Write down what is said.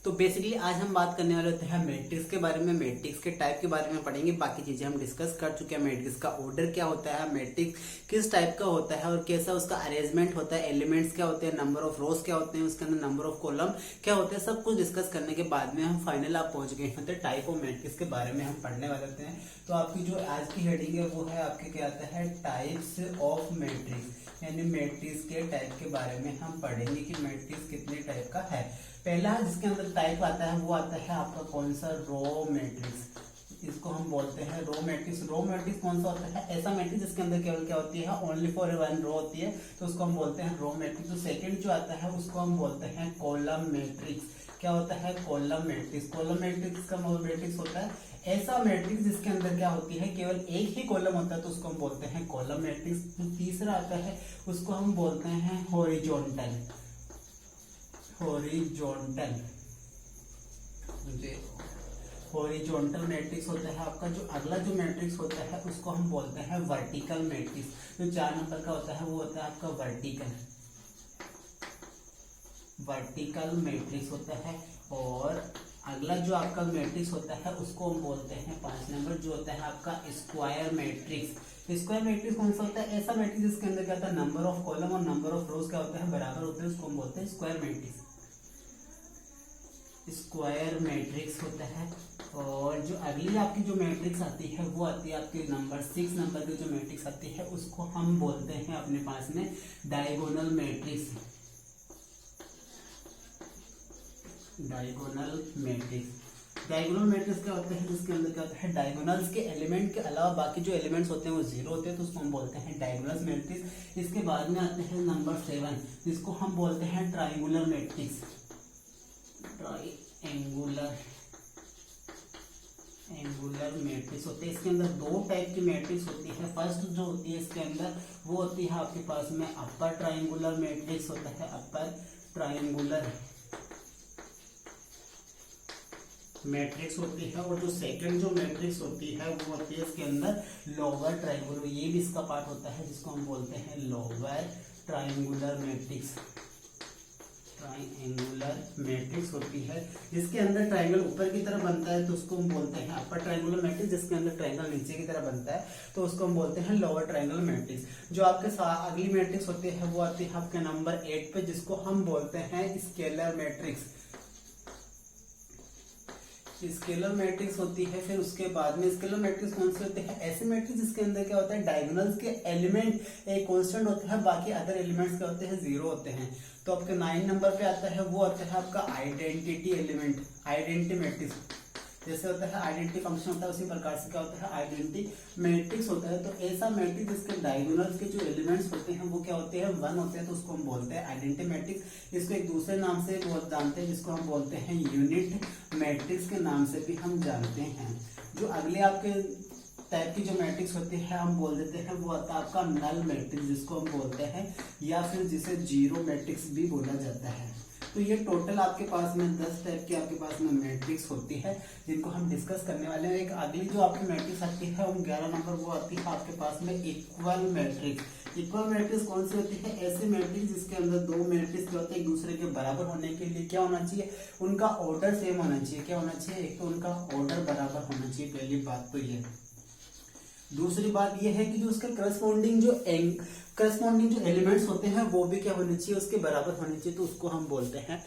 तो बेसिकली आज हम बात करने वाले होते हैं मैट्रिक्स के बारे में, मैट्रिक्स के टाइप के बारे में पढ़ेंगे। बाकी चीजें हम डिस्कस कर चुके हैं। मैट्रिक्स का ऑर्डर क्या होता है, मैट्रिक्स किस टाइप का होता है और कैसा उसका अरेंजमेंट होता है, एलिमेंट्स क्या होते हैं, नंबर ऑफ रोज क्या होते हैं, उसके अंदर नंबर ऑफ कॉलम क्या होते हैं, सब कुछ डिस्कस करने के बाद में हम फाइनल आप पहुंच गए होते हैं टाइप ऑफ मैट्रिक्स के बारे में हम पढ़ने वाले होते हैं। तो आपकी जो आज की हेडिंग है वो है आपके क्या आता है, टाइप्स ऑफ मैट्रिक्स, यानी मैट्रिक्स के टाइप के बारे में हम पढ़ेंगे कि मैट्रिक्स कितने टाइप का है। पहला जिसके अंदर टाइप आता है वो आता है आपका कौन सा, रो मैट्रिक्स। इसको हम बोलते हैं रो मैट्रिक्स। रो मैट्रिक्स कौन सा होता है, ऐसा मैट्रिक्स जिसके अंदर केवल क्या होती है, ओनली फॉर वन रो होती है, तो उसको हम बोलते हैं रो मैट्रिक्स। तो सेकंड जो आता है उसको हम बोलते हैं कॉलम मैट्रिक्स। क्या होता है, कॉलम मैट्रिक्स। कॉलम मैट्रिक्स का मैट्रिक्स होता है ऐसा मैट्रिक्स जिसके अंदर क्या होती है, केवल एक ही कॉलम होता है, तो उसको हम बोलते हैं कॉलम मैट्रिक्स। तीसरा आता है उसको हम बोलते हैं हॉरिजॉन्टल। हॉरिजॉन्टल मैट्रिक्स होता है आपका। जो अगला जो मैट्रिक्स होता है उसको हम बोलते हैं वर्टिकल मैट्रिक्स। जो 4 नंबर का होता है वो होता है आपका वर्टिकल मैट्रिक्स होता है। और अगला जो आपका मैट्रिक्स होता है उसको हम बोलते हैं 5 नंबर, जो होता है आपका स्क्वायर मैट्रिक्स। स्क्वायर मैट्रिक्स कौन सा होता है, ऐसा मैट्रिक्स जिसके अंदर क्या होता है, नंबर ऑफ कॉलम और नंबर ऑफ रोज क्या होते हैं, बराबर होते हैं, उसको हम बोलते हैं स्क्वायर मैट्रिक्स। स्क्वायर मैट्रिक्स होता है। और जो अगली आपकी जो मैट्रिक्स आती है वो आती है आपकी नंबर 6 नंबर की जो मैट्रिक्स आती है उसको हम बोलते हैं अपने पास में डायगोनल मैट्रिक्स। डायगोनल मैट्रिक्स क्या होते हैं, जिसके अंदर क्या होता है, डायगोनल्स के एलिमेंट के अलावा बाकी जो एलिमेंट्स होते हैं वो 0 होते हैं, तो उसको हम बोलते हैं डायगोनल मैट्रिक्स। इसके बाद में आते हैं नंबर 7, जिसको हम बोलते हैं ट्राइंगुलर मैट्रिक्स। एंगुलर मैट्रिक्स होते हैं। इसके अंदर 2 टाइप की मैट्रिक्स होती है। फर्स्ट जो होती है इसके अंदर वो होती है आपके पास में अपर ट्राइंगुलर मैट्रिक्स होता है, अपर ट्राइंगुलर मैट्रिक्स होती है। और जो सेकंड जो मैट्रिक्स होती है वो होती है इसके अंदर लोअर ट्राइंगुलर, ये भी इसका पार्ट होता है, जिसको हम बोलते हैं lower triangular matrix. Triangular matrix होती है जिसके अंदर ट्राइंगल ऊपर की तरफ बनता है, तो उसको हम बोलते हैं अपर ट्राइंगुलर मैट्रिक्स। जिसके अंदर ट्राइंगल नीचे की तरफ बनता है तो उसको हम बोलते हैं लोअर ट्राइंगुलर मैट्रिक्स। जो आपके साथ अगली मैट्रिक्स होती है वो आती है आपके नंबर 8 पे, जिसको हम बोलते हैं स्केलर मैट्रिक्स। स्केलर मैट्रिक्स होती है। फिर उसके बाद में स्केलर मैट्रिक्स कौन से होते हैं, ऐसे मैट्रिक्स जिसके अंदर क्या होता है, डायगोनल्स के एलिमेंट एक कांस्टेंट होते हैं, बाकी अदर एलिमेंट्स क्या होते हैं, 0 होते हैं। तो आपके 9 नंबर पे आता है वो आता है आपका आइडेंटिटी एलिमेंट, आइडेंटिटी मैट्रिक्स। जैसे होता है आइडेंटिटी फंक्शन होता है, उसी प्रकार से क्या होता है, आइडेंटिटी मैट्रिक्स होता है। तो ऐसा मैट्रिक्स जिसके डायगोनल्स के जो एलिमेंट्स होते हैं वो क्या होते हैं, 1 होते हैं, तो उसको हम बोलते हैं आइडेंटिटी मैट्रिक्स। इसको एक दूसरे नाम से बहुत जानते हैं, जिसको हम बोलते हैं यूनिट मैट्रिक्स के नाम से भी हम जानते हैं। जो अगले आपके टाइप की जो मैट्रिक्स होती है हम बोल देते हैं वो आता है आपका नल मैट्रिक्स, जिसको हम बोलते हैं, या फिर जिसे जीरो मैट्रिक्स भी बोला जाता है। तो ये टोटल आपके पास में 10 टाइप की आपके पास में मैट्रिक्स होती है, जिनको हम डिस्कस करने वाले हैं। एक अगली जो आपकी मैट्रिक्स आती है वो 11 नंबर, वो आती है आपके पास में इक्वल मैट्रिक्स। इक्वल मैट्रिक्स कौन सी होती है, ऐसे मैट्रिक्स जिसके अंदर 2 मैट्रिक्स जो होते हैं एक दूसरे के बराबर होने के लिए क्या होना चाहिए, उनका ऑर्डर सेम होना चाहिए। क्या होना चाहिए, एक तो उनका ऑर्डर बराबर होना चाहिए, पहली बात तो ये। दूसरी बात यह है कि जो उसके करस्पॉन्डिंग जो एलिमेंट्स होते हैं वो भी क्या होने चाहिए, उसके बराबर होने चाहिए, तो उसको हम बोलते हैं